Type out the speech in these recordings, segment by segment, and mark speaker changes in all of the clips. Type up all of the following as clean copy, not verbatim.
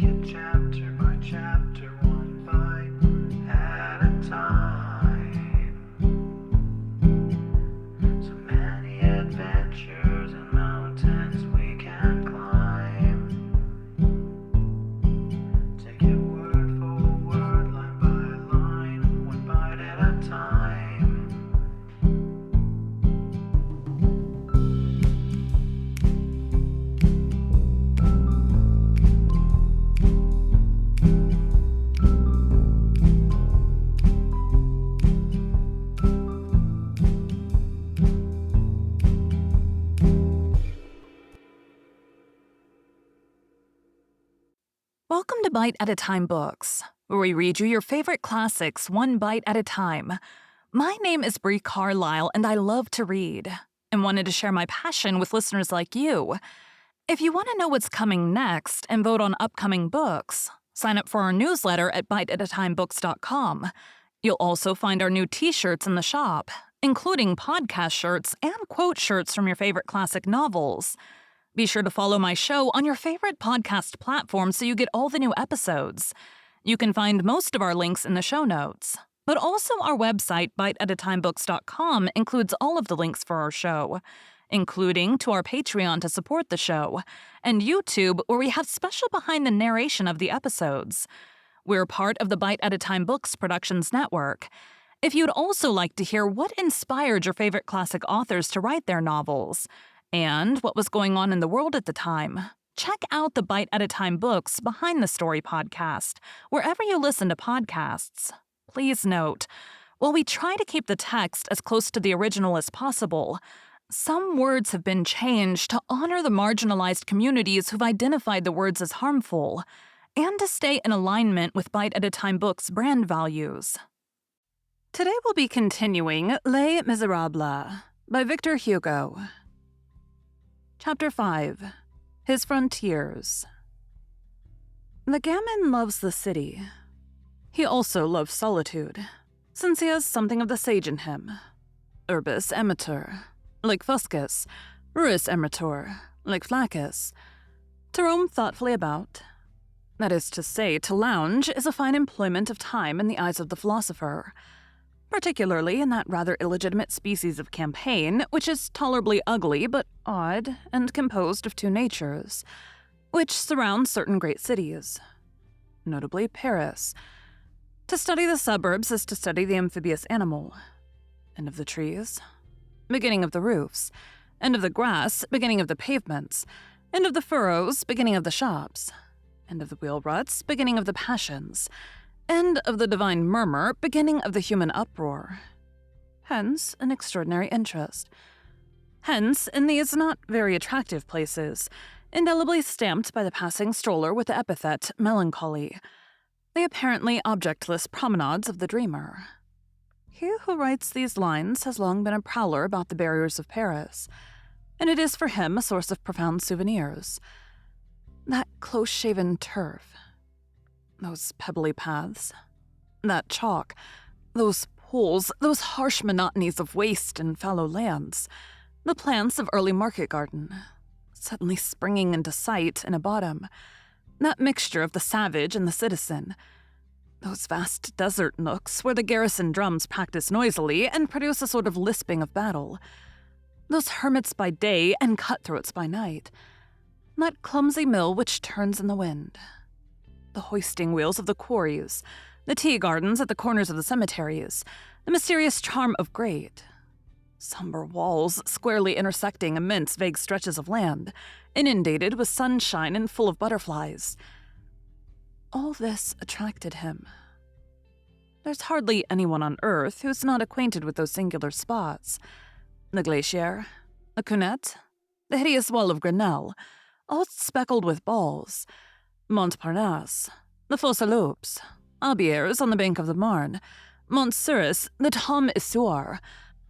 Speaker 1: it chapter by chapter, one bite at a time. So many adventures and mountains we can climb. Take it word for word, line by line, one bite at a time.
Speaker 2: Welcome to Bite at a Time Books, where we read you your favorite classics one bite at a time. My name is Bree Carlile, and I love to read, and wanted to share my passion with listeners like you. If you want to know what's coming next and vote on upcoming books, sign up for our newsletter at biteatatimebooks.com. You'll also find our new t-shirts in the shop, including podcast shirts and quote shirts from your favorite classic novels. Be sure to follow my show on your favorite podcast platform so you get all the new episodes. You can find most of our links in the show notes, but also our website, biteatatimebooks.com, includes all of the links for our show, including to our Patreon to support the show, and YouTube, where we have special behind the narration of the episodes. We're part of the Bite at a Time Books Productions Network. If you'd also like to hear what inspired your favorite classic authors to write their novels, and what was going on in the world at the time, check out the Bite at a Time Books Behind the Story podcast, wherever you listen to podcasts. Please note, while we try to keep the text as close to the original as possible, some words have been changed to honor the marginalized communities who've identified the words as harmful, and to stay in alignment with Bite at a Time Books' brand values. Today we'll be continuing Les Miserables by Victor Hugo. Chapter 5. His Frontiers. The gamin loves the city. He also loves solitude, since he has something of the sage in him. Urbis amator, like Fuscus, Ruris amator, like Flaccus. To roam thoughtfully about. That is to say, to lounge is a fine employment of time in the eyes of the philosopher, particularly in that rather illegitimate species of campaign, which is tolerably ugly but odd and composed of two natures, which surround certain great cities, notably Paris. To study the suburbs is to study the amphibious animal. End of the trees, beginning of the roofs, end of the grass, beginning of the pavements, end of the furrows, beginning of the shops, end of the wheel ruts, beginning of the passions, end of the divine murmur, beginning of the human uproar. Hence, an extraordinary interest. Hence, in these not very attractive places, indelibly stamped by the passing stroller with the epithet melancholy, the apparently objectless promenades of the dreamer. He who writes these lines has long been a prowler about the barriers of Paris, and it is for him a source of profound souvenirs. That close-shaven turf, those pebbly paths, that chalk, those pools, those harsh monotonies of waste and fallow lands, the plants of early market garden, suddenly springing into sight in a bottom, that mixture of the savage and the citizen, those vast desert nooks where the garrison drums practice noisily and produce a sort of lisping of battle, those hermits by day and cutthroats by night, that clumsy mill which turns in the wind, the hoisting wheels of the quarries, the tea gardens at the corners of the cemeteries, the mysterious charm of great, somber walls squarely intersecting immense vague stretches of land, inundated with sunshine and full of butterflies. All this attracted him. There's hardly anyone on earth who's not acquainted with those singular spots. The Glacier, the Cunette, the hideous wall of Grenelle, all speckled with balls, Montparnasse, the Fosse Lopes, Albiers on the bank of the Marne, Montsuris, the Tom Issoir,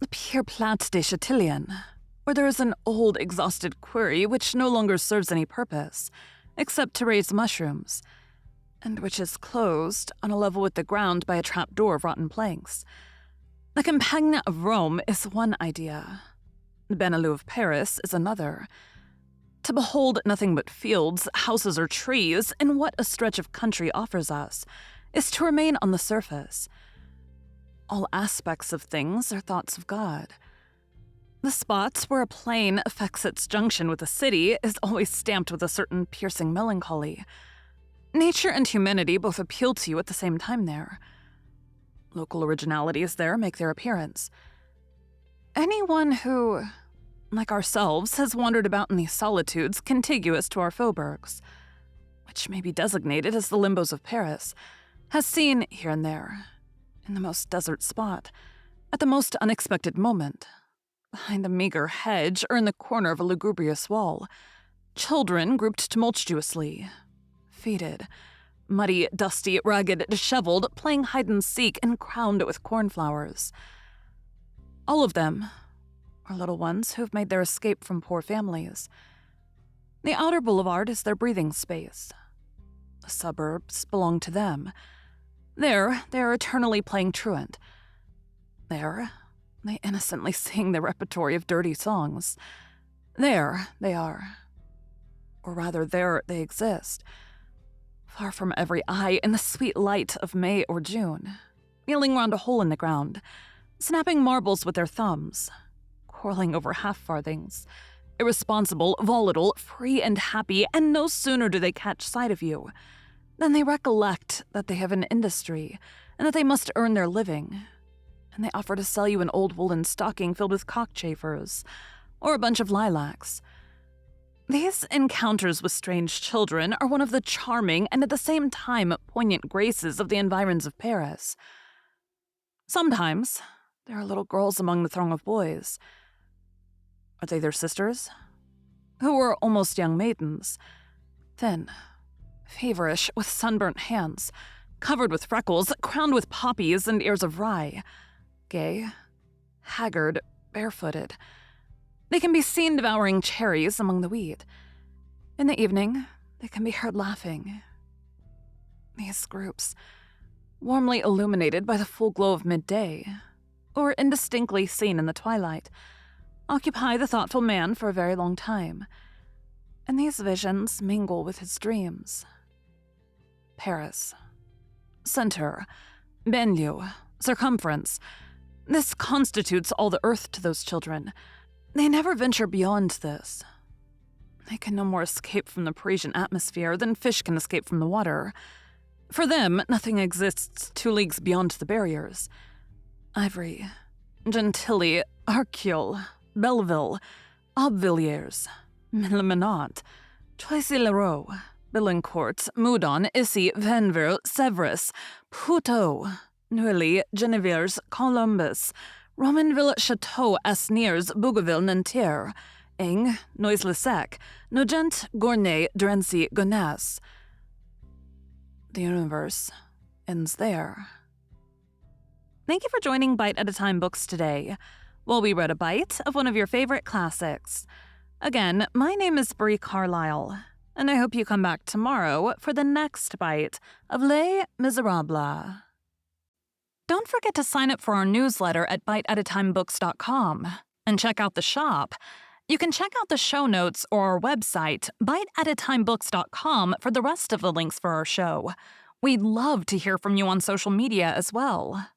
Speaker 2: the Pierre Plat des Chatillon, where there is an old exhausted quarry which no longer serves any purpose, except to raise mushrooms, and which is closed on a level with the ground by a trap door of rotten planks. The Campagna of Rome is one idea. The Benelux of Paris is another. To behold nothing but fields, houses, or trees in what a stretch of country offers us is to remain on the surface. All aspects of things are thoughts of God. The spot where a plain affects its junction with a city is always stamped with a certain piercing melancholy. Nature and humanity both appeal to you at the same time there. Local originalities there make their appearance. Anyone who, like ourselves, has wandered about in these solitudes contiguous to our faubourgs, which may be designated as the limbos of Paris, has seen here and there, in the most desert spot, at the most unexpected moment, behind a meager hedge or in the corner of a lugubrious wall, children grouped tumultuously, faded, muddy, dusty, ragged, disheveled, playing hide-and-seek and crowned with cornflowers. All of them are little ones who have made their escape from poor families. The outer boulevard is their breathing space. The suburbs belong to them. There, they are eternally playing truant. There, they innocently sing their repertory of dirty songs. There they are. Or rather, there they exist. Far from every eye in the sweet light of May or June, kneeling round a hole in the ground, snapping marbles with their thumbs, quarreling over half-farthings, irresponsible, volatile, free and happy, and no sooner do they catch sight of you than they recollect that they have an industry and that they must earn their living, and they offer to sell you an old woolen stocking filled with cockchafers or a bunch of lilacs. These encounters with strange children are one of the charming and at the same time poignant graces of the environs of Paris. Sometimes there are little girls among the throng of boys. Are they their sisters? Who are almost young maidens, thin, feverish, with sunburnt hands, covered with freckles, crowned with poppies and ears of rye, gay, haggard, barefooted. They can be seen devouring cherries among the wheat. In the evening, they can be heard laughing. These groups, warmly illuminated by the full glow of midday, or indistinctly seen in the twilight, occupy the thoughtful man for a very long time, and these visions mingle with his dreams. Paris. Center. Banlieue. Circumference. This constitutes all the earth to those children. They never venture beyond this. They can no more escape from the Parisian atmosphere than fish can escape from the water. For them, nothing exists 2 leagues beyond the barriers. Ivry, Gentilly, Arcueil, Belleville, Aubervilliers, Milmenot, Choisy-le-Roi, Billancourt, Moudon, Issy, Vanville, Sèvres, Puteaux, Neuilly, Genevièves, Columbus, Romanville, Château, Asnières, Bougainville, Nanterre, Ing, Noisy-le-Sec, Nogent, Gournay, Drancy, Gonesse. The universe ends there. Thank you for joining Bite at a Time Books today, while we read a bite of one of your favorite classics. Again, my name is Bree Carlile, and I hope you come back tomorrow for the next bite of Les Miserables. Don't forget to sign up for our newsletter at biteatatimebooks.com and check out the shop. You can check out the show notes or our website, biteatatimebooks.com, for the rest of the links for our show. We'd love to hear from you on social media as well.